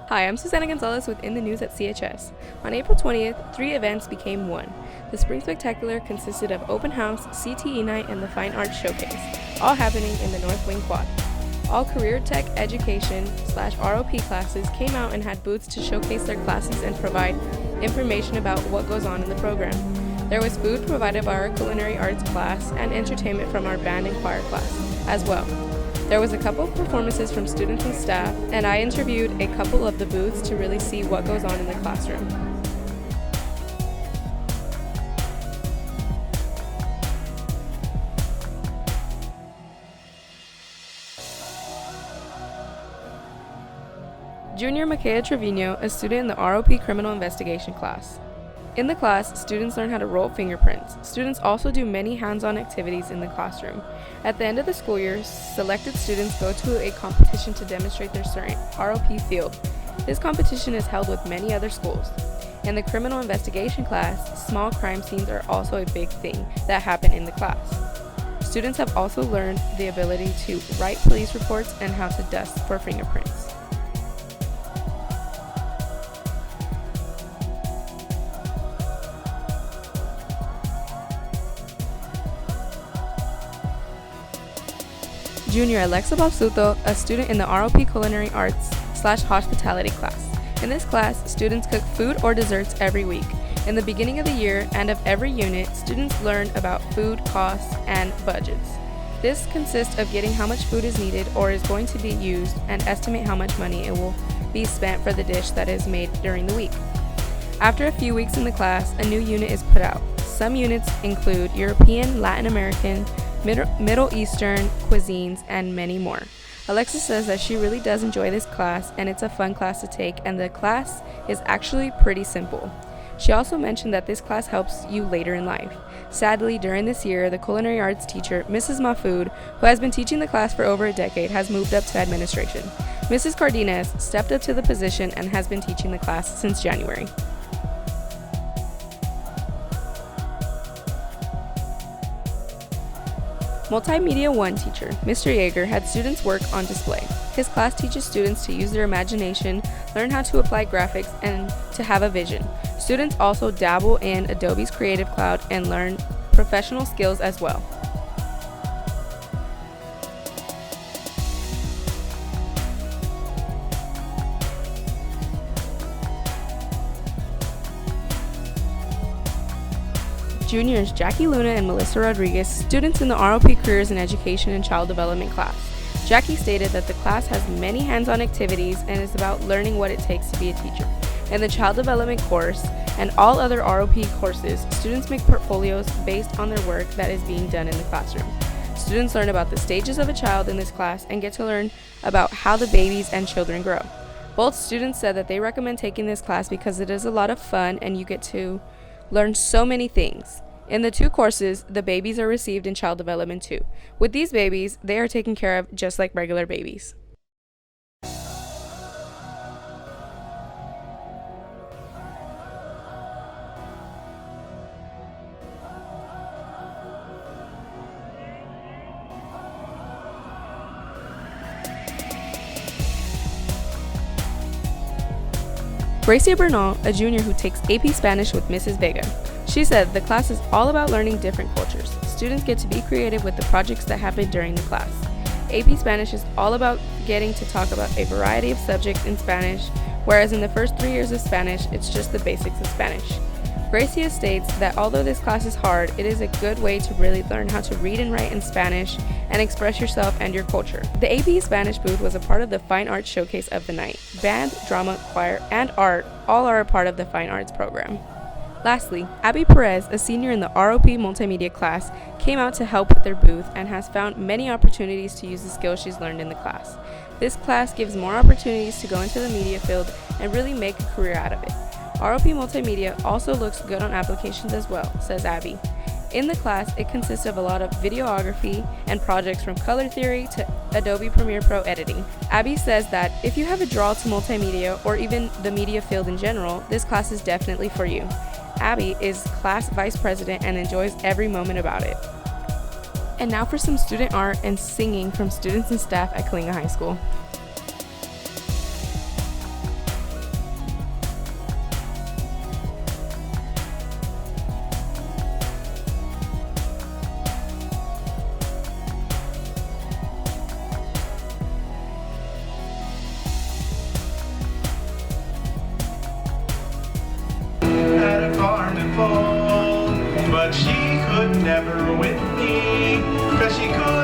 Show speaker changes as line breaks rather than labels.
Hi, I'm Susana Gonzalez with In the News at CHS. On April 20th, 3 events became one. The Spring Spectacular consisted of Open House, CTE Night, and the Fine Arts Showcase, all happening in the North Wing Quad. All Career Tech Education/ROP classes came out and had booths to showcase their classes and provide information about what goes on in the program. There was food provided by our Culinary Arts class and entertainment from our band and choir class as well. There was a couple of performances from students and staff, and I interviewed a couple of the booths to really see what goes on in the classroom. Junior Makaya Trevino, a student in the ROP Criminal Investigation class. In the class, students learn how to roll fingerprints. Students also do many hands-on activities in the classroom. At the end of the school year, selected students go to a competition to demonstrate their certain ROP field. This competition is held with many other schools. In the criminal investigation class, small crime scenes are also a big thing that happen in the class. Students have also learned the ability to write police reports and how to dust for fingerprints. Junior Alexa Basuto, a student in the ROP Culinary Arts/Hospitality class. In this class, students cook food or desserts every week. In the beginning of the year and of every unit, students learn about food costs and budgets. This consists of getting how much food is needed or is going to be used and estimate how much money it will be spent for the dish that is made during the week. After a few weeks in the class, a new unit is put out. Some units include European, Latin American, Middle Eastern cuisines, and many more. Alexa says that she really does enjoy this class and it's a fun class to take, and the class is actually pretty simple. She also mentioned that this class helps you later in life. Sadly, during this year, the culinary arts teacher, Mrs. Mahfood, who has been teaching the class for over a decade, has moved up to administration. Mrs. Cardenas stepped up to the position and has been teaching the class since January. Multimedia 1 teacher, Mr. Yeager, had students work on display. His class teaches students to use their imagination, learn how to apply graphics, and to have a vision. Students also dabble in Adobe's Creative Cloud and learn professional skills as well. Juniors Jackie Luna and Melissa Rodriguez, students in the ROP Careers in Education and Child Development class. Jackie stated that the class has many hands-on activities and is about learning what it takes to be a teacher. In the Child Development course and all other ROP courses, students make portfolios based on their work that is being done in the classroom. Students learn about the stages of a child in this class and get to learn about how the babies and children grow. Both students said that they recommend taking this class because it is a lot of fun and you get to learn so many things. In the two courses, the babies are received in child development too. With these babies, they are taken care of just like regular babies. Gracia Bernal, a junior who takes AP Spanish with Mrs. Vega. She said the class is all about learning different cultures. Students get to be creative with the projects that happen during the class. AP Spanish is all about getting to talk about a variety of subjects in Spanish, whereas in the first 3 years of Spanish, it's just the basics of Spanish. Gracia states that although this class is hard, it is a good way to really learn how to read and write in Spanish and express yourself and your culture. The AP Spanish booth was a part of the Fine Arts Showcase of the night. Band, drama, choir, and art all are a part of the Fine Arts program. Lastly, Abby Perez, a senior in the ROP Multimedia class, came out to help with their booth and has found many opportunities to use the skills she's learned in the class. This class gives more opportunities to go into the media field and really make a career out of it. ROP Multimedia also looks good on applications as well, says Abby. In the class, it consists of a lot of videography and projects from color theory to Adobe Premiere Pro editing. Abby says that if you have a draw to multimedia or even the media field in general, this class is definitely for you. Abby is class vice president and enjoys every moment about it. And now for some student art and singing from students and staff at Kalinga High School.
but never with me, 'cause she couldn't